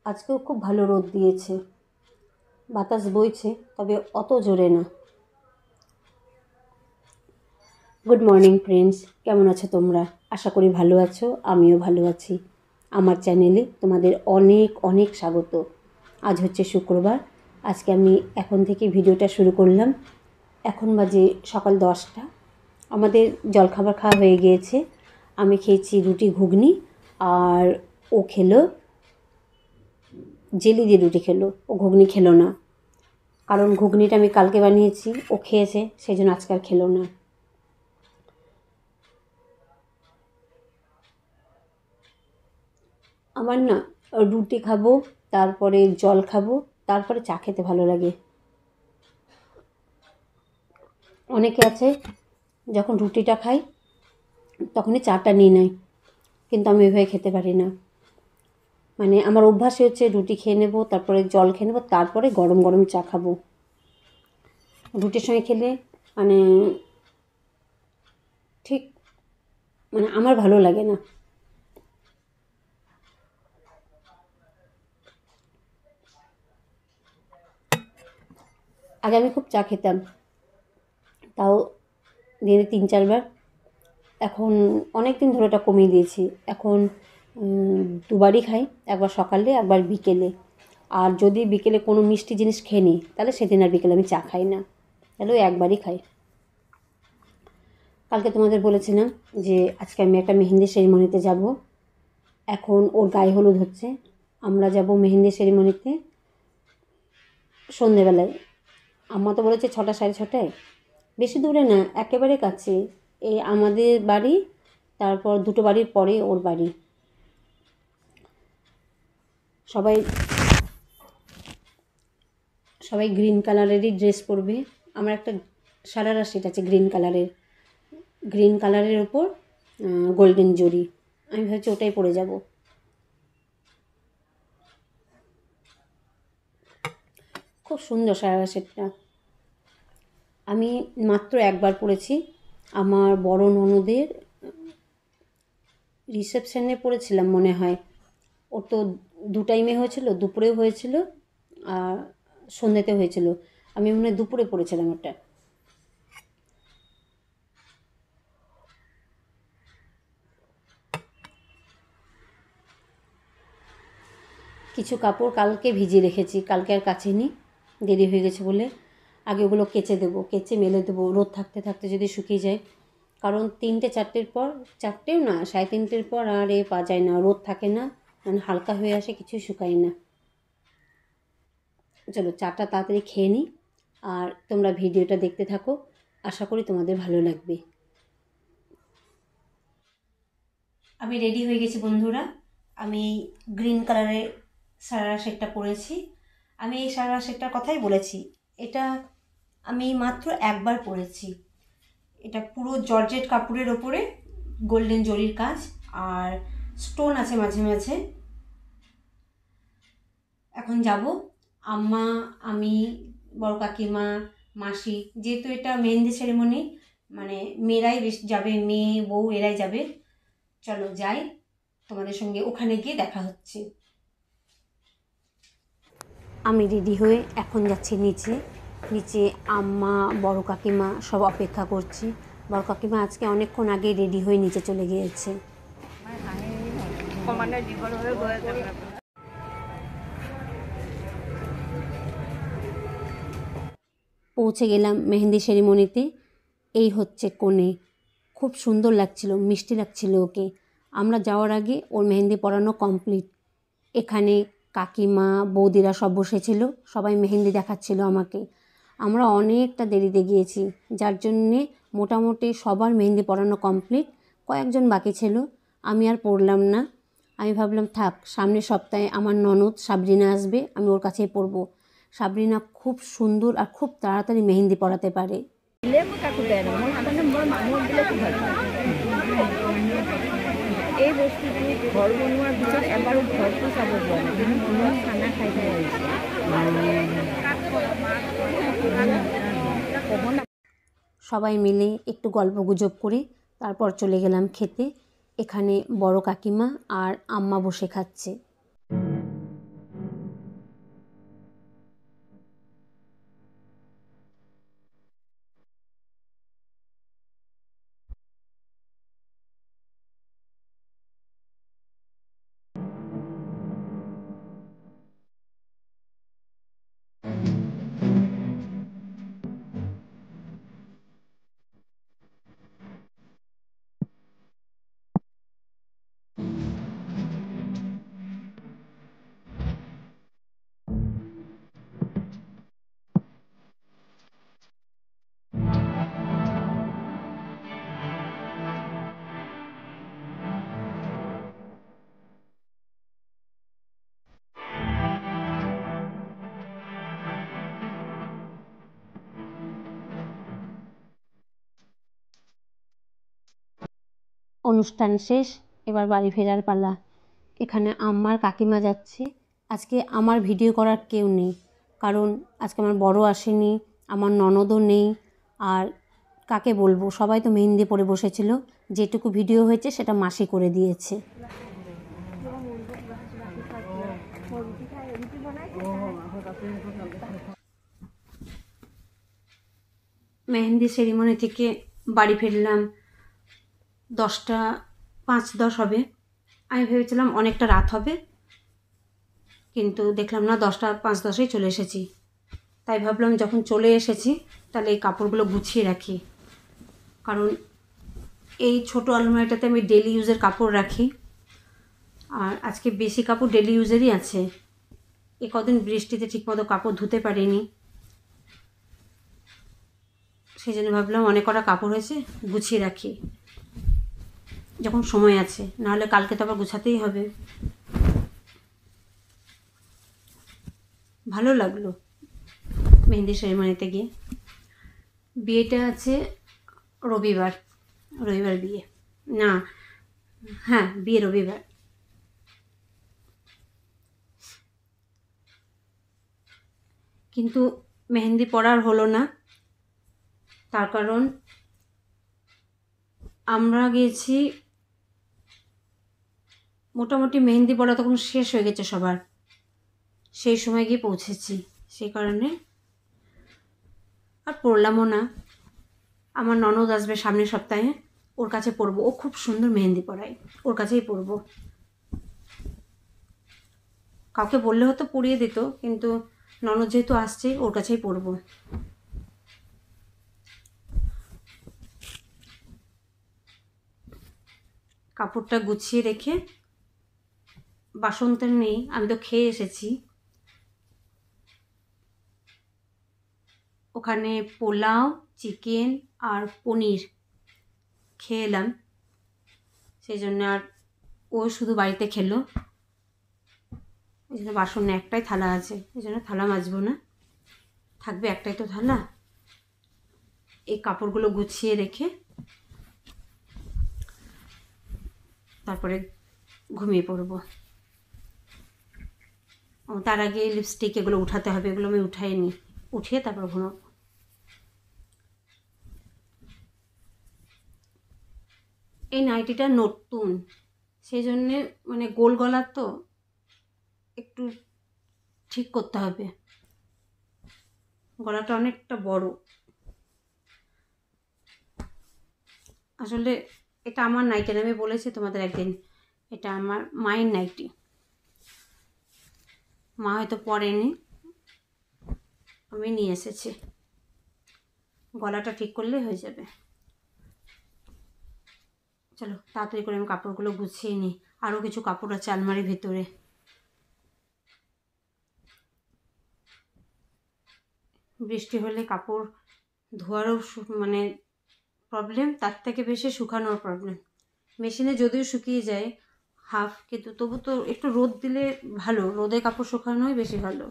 আজকেও খুব ভালো রোদ দিয়েছে, বাতাস বইছে, তবে অত জোরে না। গুড মর্নিং ফ্রেন্ডস, কেমন আছো তোমরা? আশা করি ভালো আছো, আমিও ভালো আছি। আমার চ্যানেলে তোমাদের অনেক অনেক স্বাগত। আজ হচ্ছে শুক্রবার। আজকে আমি এখন থেকে ভিডিওটা শুরু করলাম। এখন বাজে সকাল 10টা। আমাদের জলখাবার খাওয়া হয়ে গিয়েছে। আমি খেয়েছি রুটি ঘুগনি, আর ও খেলো জেলি দিয়ে রুটি খেলো। ও ঘুগনি খেলো না, কারণ ঘুগনিটা আমি কালকে বানিয়েছি, ও খেয়েছে, সেই জন্য আজকে আর খেলো না। আমার না রুটি খাবো, তারপরে জল খাবো, তারপরে চা খেতে ভালো লাগে। অনেকে আছে যখন রুটিটা খাই তখনই চাটা নিয়ে নেয়, কিন্তু আমি ওইভাবে খেতে পারি না। মানে আমার অভ্যাসই হচ্ছে রুটি খেয়ে নেবো, তারপরে জল খেয়ে নেবো, তারপরে গরম গরম চা খাবো। রুটির সঙ্গে খেলে মানে ঠিক আমার ভালো লাগে না। আগে আমি খুব চা খেতাম, তাও দিনে 3-4 বার। এখন অনেক দিন ধরে ওটা কমিয়ে দিয়েছি। এখন 2বারই খাই, একবার সকালে একবার বিকেলে। আর যদি বিকেলে কোনো মিষ্টি জিনিস খেয়ে নিই, তাহলে সেদিন আর বিকেলে আমি চা খাই না, তাহলে ওই একবারই খাই। কালকে তোমাদের বলেছিলাম যে আজকে আমি একটা মেহেন্দি সেরিমনিতে যাব। এখন ওর গায়ে হলুদ হচ্ছে, আমরা যাব মেহেন্দি সেরিমনিতে সন্ধেবেলায়। আম্মা তো বলেছে 6টা 6:30টায়। বেশি দূরে না, একেবারে কাছে। এই আমাদের বাড়ি, তারপর 2টো বাড়ির পরে ওর বাড়ি। সবাই সবাই গ্রিন কালারেরই ড্রেস পরবে। আমার একটা সারারা সেট আছে গ্রিন কালারের ওপর গোল্ডেন জরি। আমি ভাবছি ওটাই পরে যাব। খুব সুন্দর সারারা সেটটা। আমি মাত্র একবার পরেছি, আমার বড় ননদের রিসেপশানে পরেছিলাম মনে হয়। ওর তো 2 টাইমে হয়েছিল, দুপুরেও হয়েছিল আর সন্ধ্যেতে হয়েছিল। আমি মনে হয় দুপুরে পরেছিলাম ওটা। কিছু কাপড় কালকে ভিজিয়ে রেখেছি, কালকে আর কাচিনি, দেরি হয়ে গেছে বলে। আগে ওগুলো কেচে দেবো, কেচে মেলে দেবো, রোদ থাকতে থাকতে যদি শুকিয়ে যায়। কারণ 3টে-4টের পর, 4টেও না, 3:30টের পর আর পাওয়া যায় না, রোদ থাকে না, হালকা হয়ে আসে, কিছুই শুকায় না। চলো চাটা তাড়াতাড়ি খেয়ে নিই, আর তোমরা ভিডিওটা দেখতে থাকো, আশা করি তোমাদের ভালো লাগবে। আমি রেডি হয়ে গেছি বন্ধুরা। আমি গ্রিন কালারের সারারা সেটটা পরেছি। আমি এই সারারা সেটটার কথাই বলেছি। এটা আমি মাত্র একবার পরেছি। এটা পুরো জর্জেট কাপড়ের ওপরে গোল্ডেন জরির কাজ, আর স্টোন আছে মাঝে মাঝে। এখন যাব, আম্মা, আমি, বড় কাকিমা, মাসি, যেহেতু এটা মেহেন্দি সেরেমনি, মেয়েরাই যাবে, মেয়ে বউ এরাই যাবে। চলো যাই, তোমাদের সঙ্গে ওখানে গিয়ে দেখা হচ্ছে। আমি রেডি হয়ে এখন যাচ্ছি নিচে। আম্মা, বড় কাকিমা সব অপেক্ষা করছি। বড় কাকিমা আজকে অনেকক্ষণ আগে রেডি হয়ে নিচে চলে গিয়েছে। পৌঁছে গেলাম মেহেন্দি সেরিমনিতে। এই হচ্ছে কনে। খুব সুন্দর লাগছিল, মিষ্টি লাগছিল ওকে। আমরা যাওয়ার আগে ওর মেহেন্দি পরানো কমপ্লিট। এখানে কাকিমা, বৌদিরা সব বসেছিল, সবাই মেহেন্দি দেখাচ্ছিল আমাকে। আমরা অনেকটা দেরিতে গিয়েছি, যার জন্যে মোটামুটি সবার মেহেন্দি পরানো কমপ্লিট। কয়েকজন বাকি ছিল, আমি আর পরলাম না। আমি ভাবলাম থাক, সামনের সপ্তাহে আমার ননদ সাবরিনা আসবে, আমি ওর কাছেই পরবো। সাবরিনা খুব সুন্দর আর খুব তাড়াতাড়ি মেহেন্দি পরাতে পারে। এই বস্তুটো ঘৰ বনোৱাৰ পিছত এবাৰো ঘৰটো চাব যোৱা নাই, কিন্তু ঘৰত খানা খাই সবাই মিলে একটু গল্প গুজব করে তারপর চলে গেলাম খেতে। এখানে বড় কাকিমা আর আম্মা বসে খাচ্ছে। অনুষ্ঠান শেষ, এবার বাড়ি ফেরার পালা। এখানে আমার কাকিমা যাচ্ছে। আজকে আমার ভিডিও করার কেউ নেই, কারণ আজকে আমার বড় আসেনি, আমার ননদও নেই। আর কাকে বলবো, সবাই তো মেহেন্দি পরে বসেছিল। যেটুকু ভিডিও হয়েছে সেটা মাসি করে দিয়েছে। মেহেন্দি সেরিমনি থেকে বাড়ি ফিরলাম 10টা 5-10 হবে। আমি ভেবেছিলাম অনেকটা রাত হবে, কিন্তু দেখলাম না 10টা 5-10এই চলে এসেছি। তাই ভাবলাম যখন চলে এসেছি তাহলে এই কাপড়গুলো গুছিয়ে রাখি, কারণ এই ছোটো আলমারিটাতে আমি ডেলি ইউজের কাপড় রাখি। আর আজকে বেশি কাপড় ডেলি ইউজেরই আছে। এ কদিন বৃষ্টিতে ঠিকমতো কাপড় ধুতে পারিনি, সেই জন্য ভাবলাম অনেক কটা কাপড় হয়েছে, গুছিয়ে রাখি যখন সময় আছে, নাহলে কালকে তো আবার গুছাতেই হবে। ভালো লাগলো মেহেন্দি সেরিমনিতে গিয়ে। বিয়েটা আছে রবিবার বিয়ে, না হ্যাঁ বিয়ে রবিবার। কিন্তু মেহেন্দি পরার হলো না, তার কারণ আমরা গিয়েছি, মোটামুটি মেহেন্দি পরা তখন শেষ হয়ে গেছে সবার, সেই সময় গিয়ে পৌঁছেছি। সেই কারণে আর পরলামও না। আমার ননদ আসবে সামনের সপ্তাহে, ওর কাছে পরবো। ও খুব সুন্দর মেহেন্দি পরায়, ওর কাছেই পরবো। কাউকে বললে হয়তো পরিয়ে দিত, কিন্তু ননদ যেহেতু আসছে ওর কাছেই পরবো। কাপড়টা গুছিয়ে রেখে, বাসন তো নেই, আমি তো খেয়ে এসেছি। ওখানে পোলাও, চিকেন আর পনির খেয়ে এলাম, সেই জন্য আর ও শুধু বাড়িতে খেলো। এই জন্য বাসন একটাই থালা আছে, এই জন্য থালা মাজবো না, থাকবে একটাই তো থালা। এই কাপড়গুলো গুছিয়ে রেখে তারপরে ঘুমিয়ে পড়বো। তার আগে লিপস্টিক এগুলো উঠাতে হবে, এগুলো আমি উঠাইনি, উঠিয়ে তারপর ঘুমাবো। এই নাইটিটা নতুন, সেই জন্যে মানে গোল গলার তো একটু ঠিক করতে হবে, গলাটা অনেকটা বড়। আসলে এটা আমার নাইটি না, আমি বলেছি তোমাদের একদিন, এটা আমার মায়ের নাইটি। মা হয়তো পরেনি, আমি নিয়ে এসেছি। গলাটা ঠিক করলে হয়ে যাবে। চলো তাড়াতাড়ি করে আমি কাপড়গুলো গুছিয়ে নিই, আরও কিছু কাপড় আছে আলমারির ভিতরে। বৃষ্টি হলে কাপড় ধোয়ারও মানে প্রবলেম, তার থেকে বেশি শুকানোর প্রবলেম। মেশিনে যদিও শুকিয়ে যায় হাফ, কিন্তু তবু তো একটু রোদ দিলে ভালো, রোদে কাপড় শুকানোই বেশি ভালো।